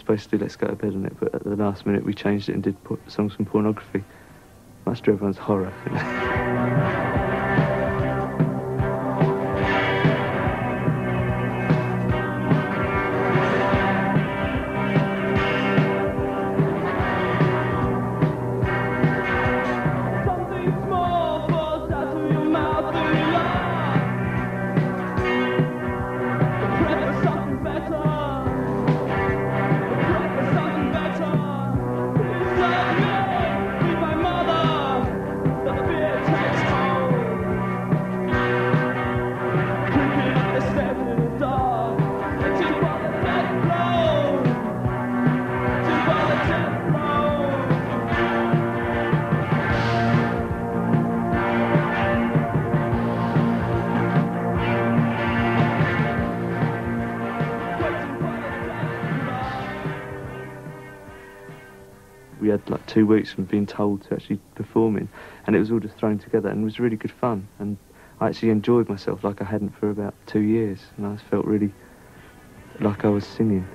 supposed to do Let's Go to Bed on it, but at the last minute we changed it and did songs from Pornography, much to everyone's horror. We had like 2 weeks from being told to actually performing, and it was all just thrown together, and it was really good fun, and I actually enjoyed myself like I hadn't for about 2 years, and I just felt really like I was singing.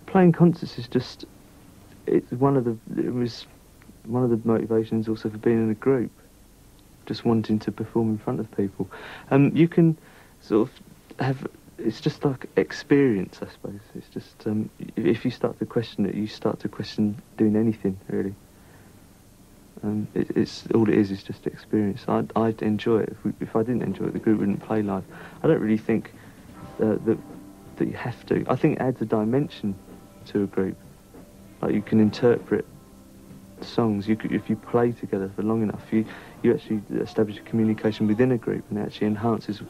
Playing concerts is just, it was one of the motivations also for being in a group, just wanting to perform in front of people. You can sort of have, it's just like experience, I suppose. It's just, if you start to question it, you start to question doing anything, really. It's all it is just experience. I'd enjoy it. If I didn't enjoy it, the group wouldn't play live. I don't really think that you have to. I think it adds a dimension to a group. Like, you can interpret songs. If you play together for long enough, you actually establish a communication within a group, and it actually enhances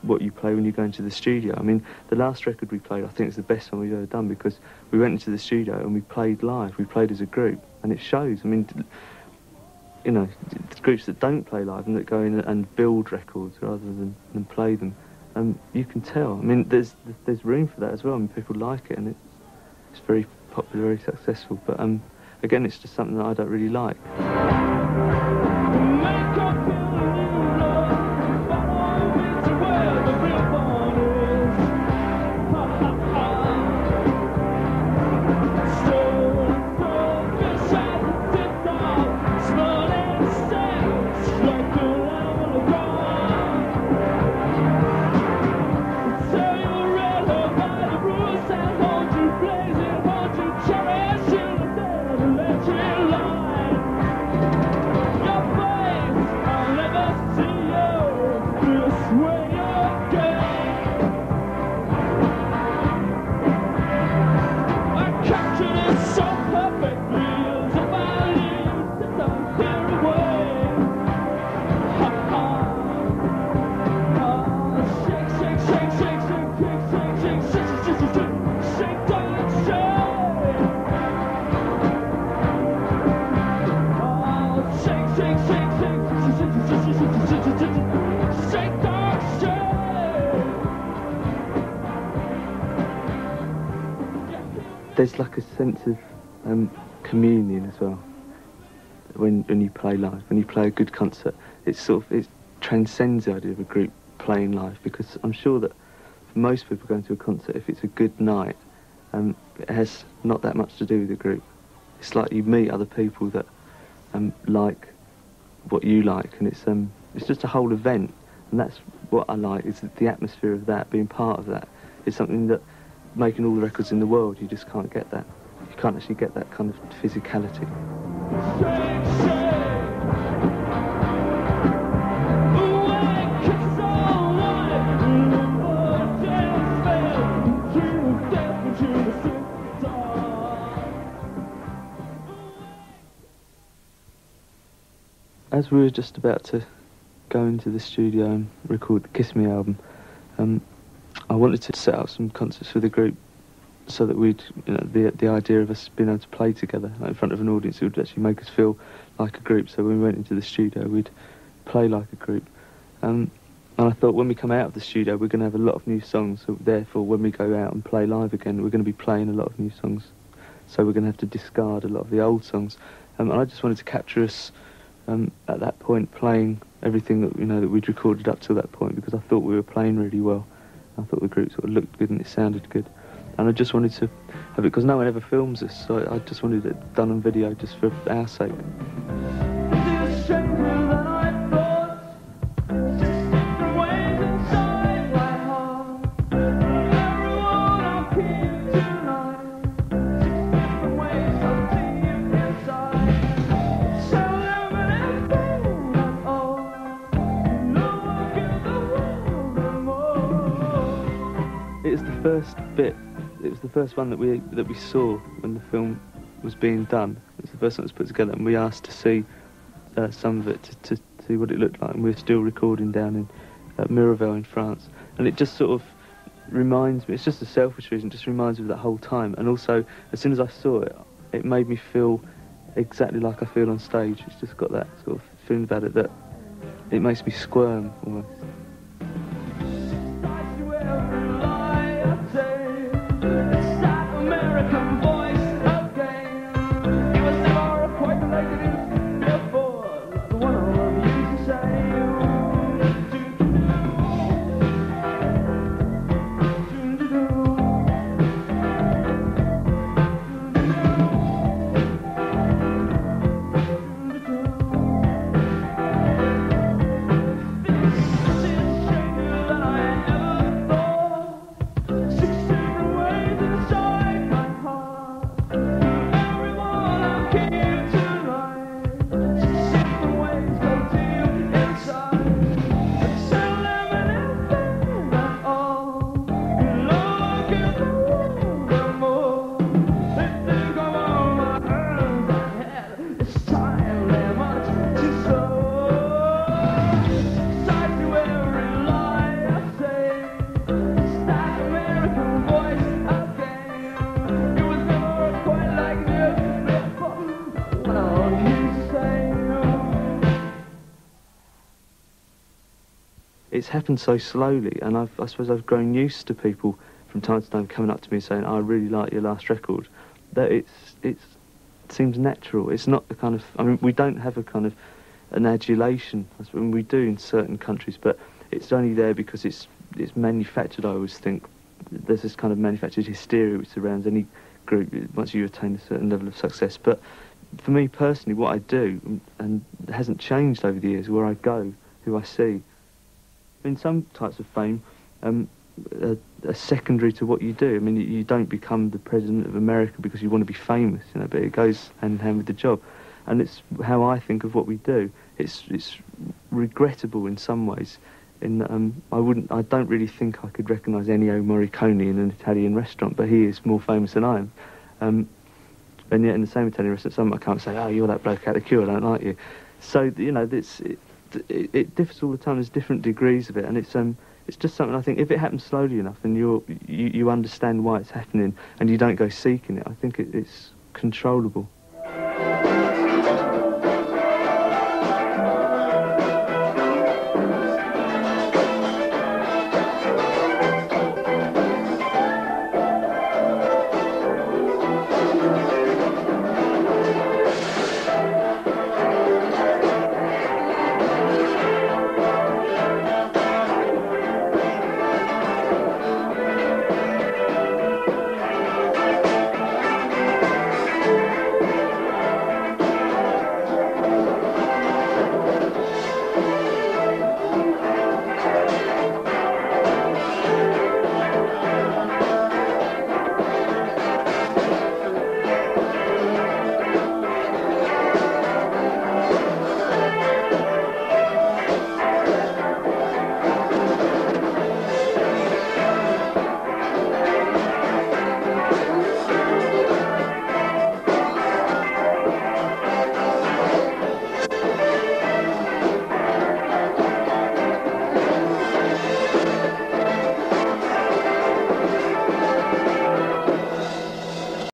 what you play when you go into the studio. I mean, the last record we played, I think, is the best one we've ever done, because we went into the studio and we played live. We played as a group, and it shows. I mean, you know, the groups that don't play live and that go in and build records rather than play them, you can tell. I mean, there's room for that as well. I mean, people like it, and it's very popular, very successful, but again, it's just something that I don't really like. There's like a sense of communion as well when you play live. When you play a good concert, it transcends the idea of a group playing live, because I'm sure that for most people going to a concert, if it's a good night, it has not that much to do with the group. It's like you meet other people that like what you like, and it's just a whole event, and that's what I like, is the atmosphere of that, being part of that. It's something that, making all the records in the world, you just can't get that. You can't actually get that kind of physicality. As we were just about to go into the studio and record the Kiss Me album, I wanted to set up some concerts for the group so that we'd, the idea of us being able to play together in front of an audience, it would actually make us feel like a group. So when we went into the studio, we'd play like a group. And I thought, when we come out of the studio, we're going to have a lot of new songs, so therefore when we go out and play live again, we're going to be playing a lot of new songs. So we're going to have to discard a lot of the old songs. And I just wanted to capture us at that point, playing everything that that we'd recorded up to that point, because I thought we were playing really well. I thought the group sort of looked good and it sounded good, and I just wanted to have it, because no one ever films us, so I just wanted it done on video just for our sake. It was the first one that we saw when the film was being done. It was the first one that was put together, and we asked to see some of it to see what it looked like. And we're still recording down in Miraval in France, and it just sort of reminds me. It's just a selfish reason. It just reminds me of that whole time. And also, as soon as I saw it, it made me feel exactly like I feel on stage. It's just got that sort of feeling about it that it makes me squirm almost. It's happened so slowly, and I suppose I've grown used to people from time to time coming up to me saying, "I really like your last record," that it seems natural. It's not the kind of, I mean, we don't have a kind of an adulation, I mean, we do in certain countries, but it's only there because it's manufactured. I always think there's this kind of manufactured hysteria which surrounds any group once you attain a certain level of success. But for me personally, what I do, and it hasn't changed over the years, where I go, who I see. In some types of fame, are secondary to what you do. I mean, you don't become the president of America because you want to be famous, but it goes hand in hand with the job. And it's how I think of what we do. It's regrettable in some ways. In I don't really think I could recognise Ennio Morricone in an Italian restaurant, but he is more famous than I am. And yet in the same Italian restaurant, someone can't say, "Oh, you're that bloke out of the queue, I don't like you." So it differs all the time. There's different degrees of it, and it's just something, I think, if it happens slowly enough and you understand why it's happening and you don't go seeking it, I think it's controllable.